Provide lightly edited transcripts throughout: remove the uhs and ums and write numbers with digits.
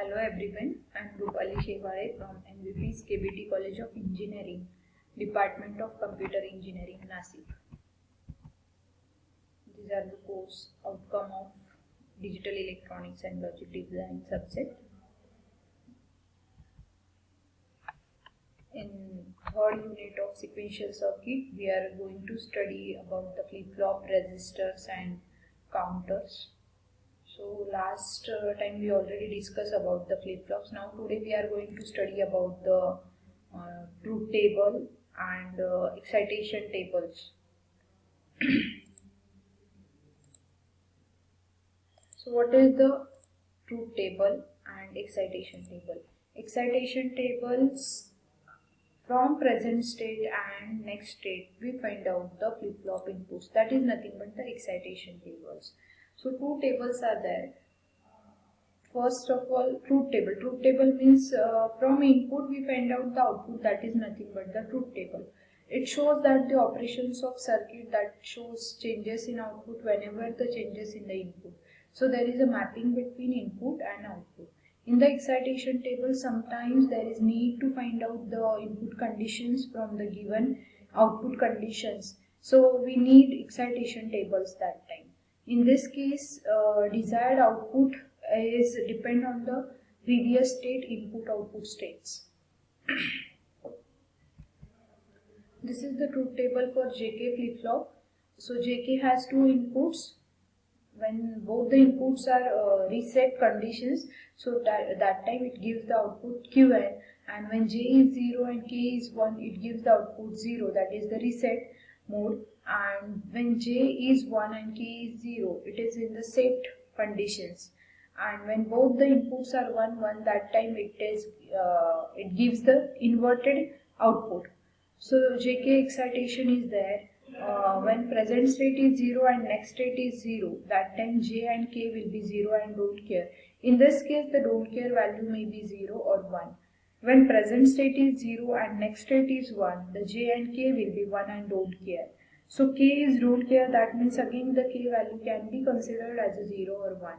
Hello everyone, I am Rupali Shevare from MVP's KBT College of Engineering, Department of Computer Engineering, Nasik. These are the course outcome of Digital Electronics and Logic Design subject. In third unit of sequential circuit, we are going to study about the flip-flop, resistors and counters. So last time we already discussed about the flip-flops. Now today we are going to study about the truth table and excitation tables. So what is the truth table and excitation table? Excitation tables, from present state and next state we find out the flip-flop inputs. That is nothing but the excitation tables. So two tables are there. First of all, truth table. Truth table means from input we find out the output. That is nothing but the truth table. It shows that the operations of circuit that shows changes in output whenever the changes in the input. So there is a mapping between input and output. In the excitation table, sometimes there is need to find out the input conditions from the given output conditions. So we need excitation tables that time. In this case, desired output is depend on the previous state input output states. This is the truth table for JK flip-flop. So JK has two inputs. When both the inputs are reset conditions, so that time it gives the output Qn, and when J is 0 and K is 1, it gives the output 0, that is the reset mode. And when J is 1 and K is 0, it is in the set conditions. And when both the inputs are 1 1, that time it gives the inverted output. So JK excitation is there. When present state is 0 and next state is 0, that time J and K will be 0 and don't care. In this case, the don't care value may be 0 or 1. When present state is 0 and next state is 1, the J and K will be 1 and don't care. So K is don't care, that means again the K value can be considered as a 0 or 1.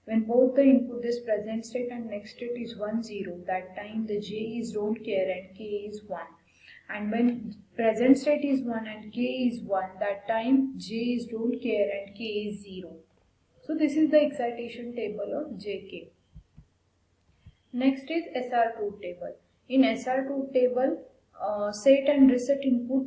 When both the input, this present state and next state is 1 0, that time the J is don't care and K is 1. And when present state is 1 and K is 1, that time J is don't care and K is 0. So this is the excitation table of JK. Next is SR truth table. In SR truth table, set and reset input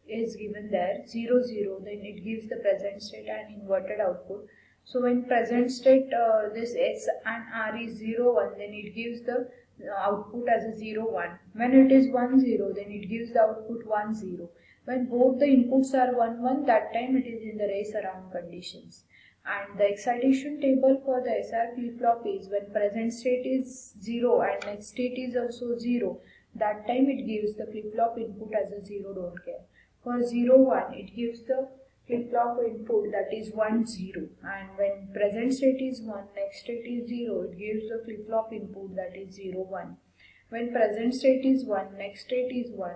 is given there, 0 0, then it gives the present state and inverted output. So when present state this S and R is 0 1, then it gives the output as a 0 1. When it is 1 0, then it gives the output 1 0. When both the inputs are 1 1, that time it is in the race around conditions. And the excitation table for the SR flip-flop is when present state is 0 and next state is also 0, that time it gives the flip-flop input as a 0 don't care. For 0 1, it gives the flip-flop input that is 1 0, and when present state is 1, next state is 0, it gives the flip-flop input that is 0 1. When present state is 1, next state is 1,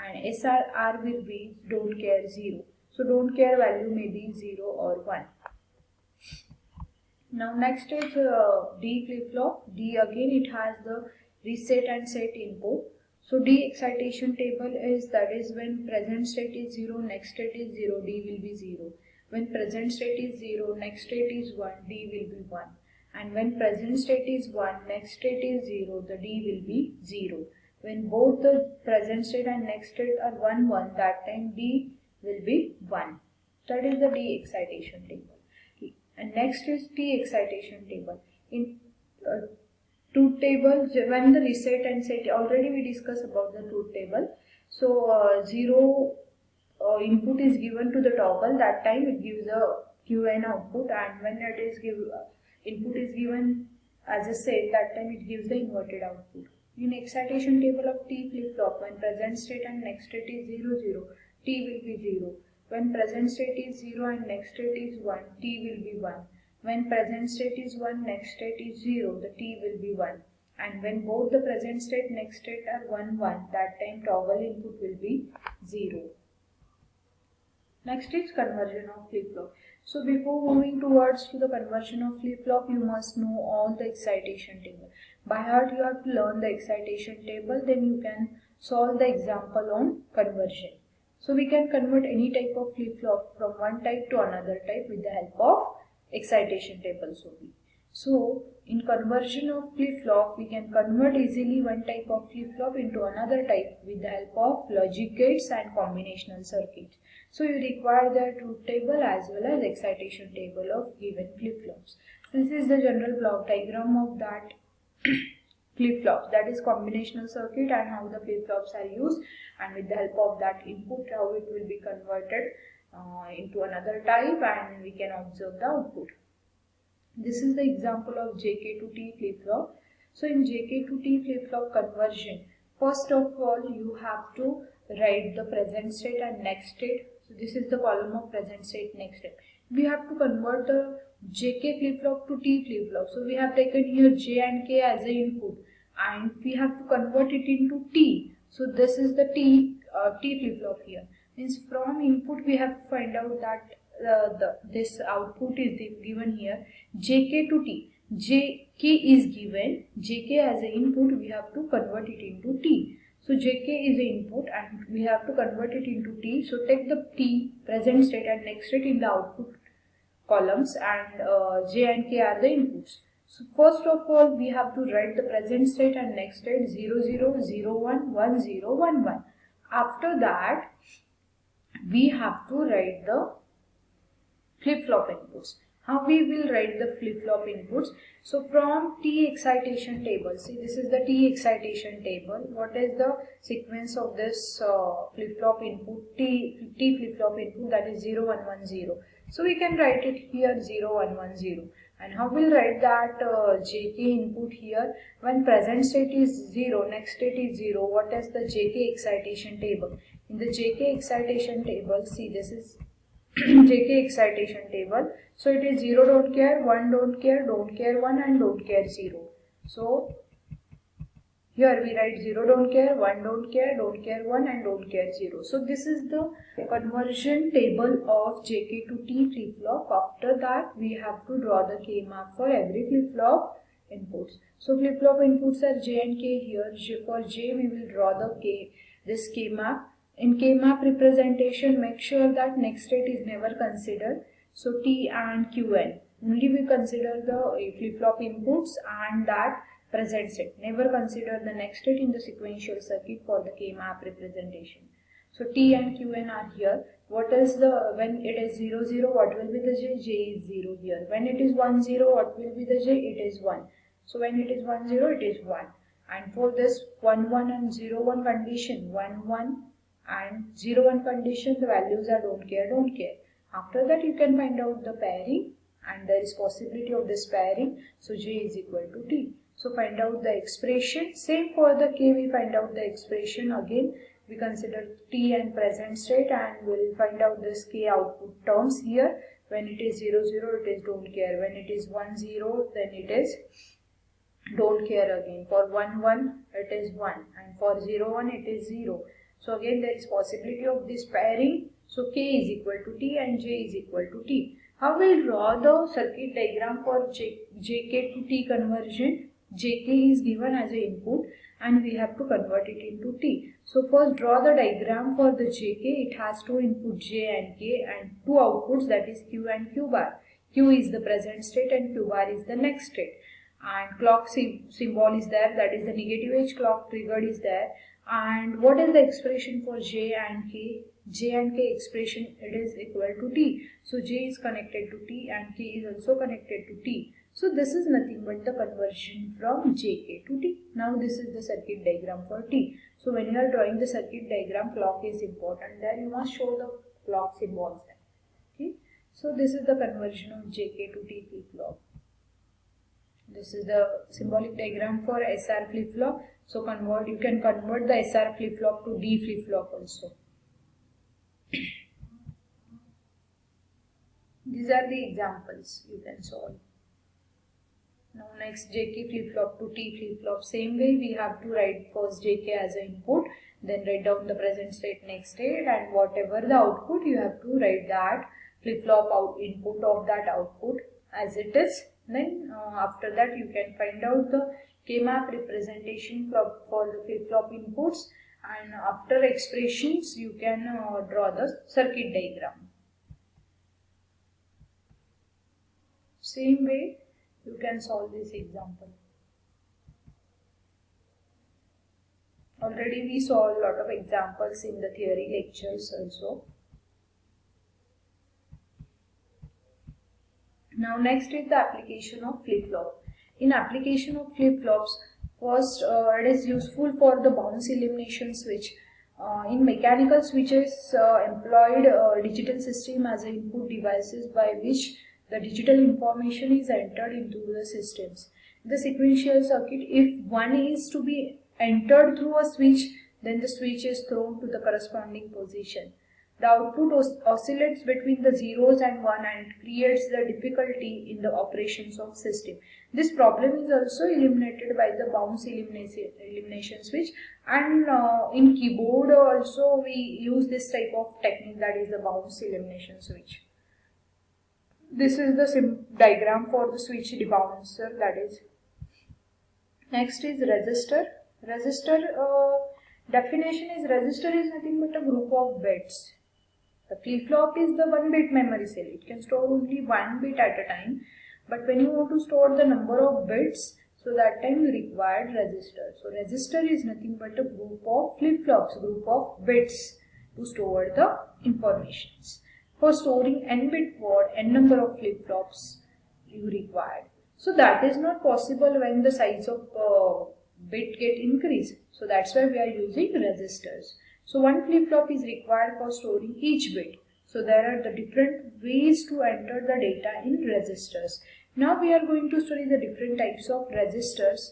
and SRR will be don't care 0. So don't care value may be 0 or 1. Now next is D flip-flop. D again it has the reset and set input. So D excitation table is, that is when present state is 0, next state is 0, D will be 0. When present state is 0, next state is 1, D will be 1. And when present state is 1, next state is 0, the D will be 0. When both the present state and next state are 1 1, that time D will be 1. That is the D excitation table. And next is T excitation table. In truth table, when the reset and set, already we discussed about the truth table. So 0 input is given to the toggle, that time it gives a Qn output, and when it is input is given as a set, that time it gives the inverted output. In excitation table of T flip-flop, when present state and next state is 0 0, T will be 0. When present state is 0 and next state is 1, T will be 1. When present state is 1, next state is 0, the T will be 1. And when both the present state, next state are 1 1, that time toggle input will be 0. Next is conversion of flip-flop. So before moving towards to the conversion of flip-flop, you must know all the excitation table. by heart you have to learn the excitation table, then you can solve the example on conversion. So we can convert any type of flip-flop from one type to another type with the help of excitation tables only. So in conversion of flip-flop, we can convert easily one type of flip-flop into another type with the help of logic gates and combinational circuits. So you require the truth table as well as excitation table of given flip-flops. This is the general block diagram of that flip-flops, that is combinational circuit, and how the flip-flops are used, and with the help of that input how it will be converted into another type, and we can observe the output. This is the example of JK to T flip-flop. So in JK to T flip-flop conversion, first of all you have to write the present state and next state. So this is the column of present state, next state. We have to convert the JK flip-flop to T flip-flop. So we have taken here J and K as an input, and we have to convert it into T. So this is the T flip-flop here. Means from input we have to find out that this output is given here JK to T. JK is given, JK as an input, we have to convert it into T. So JK is the input and we have to convert it into T. So take the T, present state and next state in the output columns, and J and K are the inputs. So first of all we have to write the present state and next state 0 0 0 1 1 0 1 1. After that we have to write the flip-flop inputs. How we will write the flip-flop inputs? So from T excitation table, see this is the T excitation table. What is the sequence of this flip-flop input? T flip-flop input, that is 0 1 1 0. So we can write it here 0 1 1 0. And how we'll write that JK input here? When present state is 0, next state is 0. What is the JK excitation table? In the JK excitation table, see this is JK excitation table. So it is 0 don't care, 1 don't care, don't care 1, and don't care 0. So here we write 0 don't care, 1 don't care 1, and don't care 0. So this is the conversion table of JK to T flip-flop. After that we have to draw the K map for every flip-flop inputs. So flip-flop inputs are J and K here. For J we will draw the this K map. In K-map representation, make sure that next state is never considered. So T and Qn. Only we consider the flip-flop inputs and that present state. Never consider the next state in the sequential circuit for the K-map representation. So T and Qn are here. What is the, when it is 0 0, what will be the J? J is 0 here. When it is 1 0, what will be the J? It is 1. So when it is 1 0, it is 1. And for this 1 1 and 0 1 condition, 1 1 and 0 1 condition, the values are don't care, don't care. After that you can find out the pairing, and there is possibility of this pairing. So J is equal to T. So find out the expression. Same for the K, we find out the expression. Again we consider T and present state, and we'll find out this K output terms here. When it is 0 0, it is don't care. When it is 1 0, then it is don't care again. For 1 1, it is 1, and for 0 1, it is 0. So again there is possibility of this pairing. So K is equal to T and J is equal to T. How will draw the circuit diagram for JK to T conversion? JK is given as an input and we have to convert it into T. So first draw the diagram for the JK. It has two inputs J and K and two outputs, that is Q and Q bar. Q is the present state and Q bar is the next state. And clock symbol is there, that is the negative edge clock triggered is there. And what is the expression for J and K? J and K expression, it is equal to T. So J is connected to T and K is also connected to T. So this is nothing but the conversion from JK to T. Now this is the circuit diagram for T. So when you are drawing the circuit diagram, clock is important. There you must show the clock symbols there. Okay. So this is the conversion of JK to T flip-flop. This is the symbolic diagram for SR flip-flop. So you can convert the SR flip-flop to D flip-flop also. These are the examples you can solve. Now next JK flip-flop to T flip-flop. Same way we have to write first JK as an input, then write down the present state, next state, and whatever the output you have to write that flip-flop input of that output as it is. Then after that you can find out the K-map representation for the flip-flop inputs, and after expressions you can draw the circuit diagram. Same way you can solve this example. Already we saw a lot of examples in the theory lectures also. Now next is the application of flip-flop. In application of flip-flops, first it is useful for the bounce elimination switch. In mechanical switches employed digital system as input devices by which the digital information is entered into the systems. The sequential circuit, if one is to be entered through a switch, then the switch is thrown to the corresponding position. The output oscillates between the zeros and 1 and creates the difficulty in the operations of system. This problem is also eliminated by the bounce elimination switch, and in keyboard also we use this type of technique, that is the bounce elimination switch. This is the diagram for the switch debouncer, that is. Next is resistor. Resistor definition is resistor is nothing but a group of bits. The flip-flop is the 1-bit memory cell. It can store only 1 bit at a time. But when you want to store the number of bits, so that time you require resistor. So resistor is nothing but a group of flip-flops, group of bits to store the informations. For storing n-bit word, n number of flip-flops you require. So that is not possible when the size of bit get increased. So that's why we are using resistors. So one flip-flop is required for storing each bit. So there are the different ways to enter the data in resistors. Now we are going to study the different types of resistors.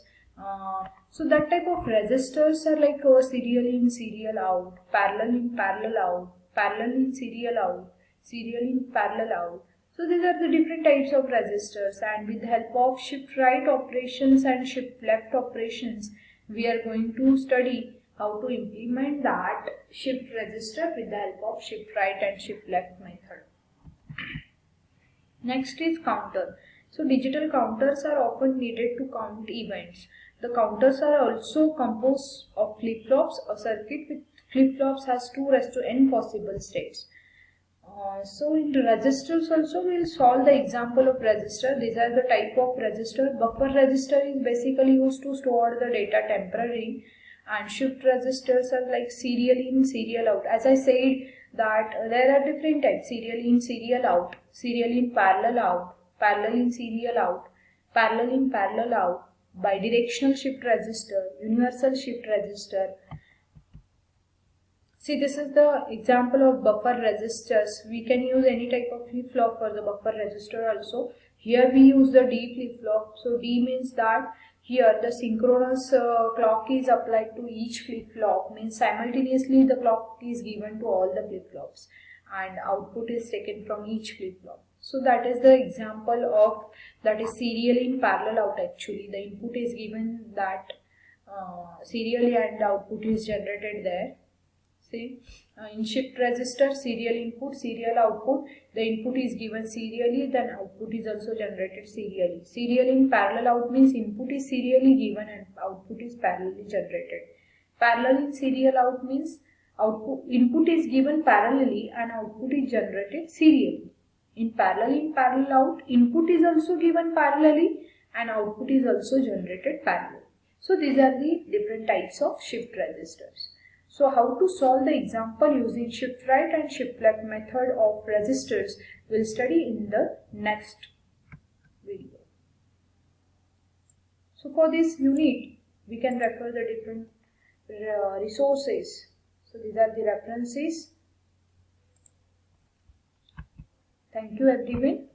So that type of resistors are like serial in, serial out, parallel in, parallel out, parallel in, serial out, serial in, parallel out. So these are the different types of resistors, and with the help of shift right operations and shift left operations, we are going to study how to implement that shift resistor with the help of shift right and shift left method. Next is counter. So digital counters are often needed to count events. The counters are also composed of flip-flops. A circuit with flip-flops has 2n possible states. So in resistors also we will solve the example of resistor. These are the type of resistor. Buffer resistor is basically used to store the data temporarily, and shift resistors are like serial in, serial out. As I said that there are different types: serial in, serial out, serial in, parallel out, parallel in, serial out, parallel in, parallel out, bidirectional shift resistor, universal shift resistor. See, this is the example of buffer resistors. We can use any type of flip-flop for the buffer resistor also. Here we use the D flip-flop. So D means that here the synchronous clock is applied to each flip-flop, means simultaneously the clock is given to all the flip-flops and output is taken from each flip-flop. So that is the example of, that is serial in, parallel out. Actually the input is given that serially and output is generated there. See, in shift resistor, serial input, serial output, the input is given serially, then output is also generated serially. Serial in, parallel out means input is serially given and output is parallelly generated. Parallel in, serial out means input is given parallelly and output is generated serially. In, parallel out, input is also given parallelly and output is also generated parallelly. So these are the different types of shift resistors. So how to solve the example using shift right and shift left method of resistors we'll study in the next video. So for this unit we can refer the different resources. So these are the references. Thank you everyone.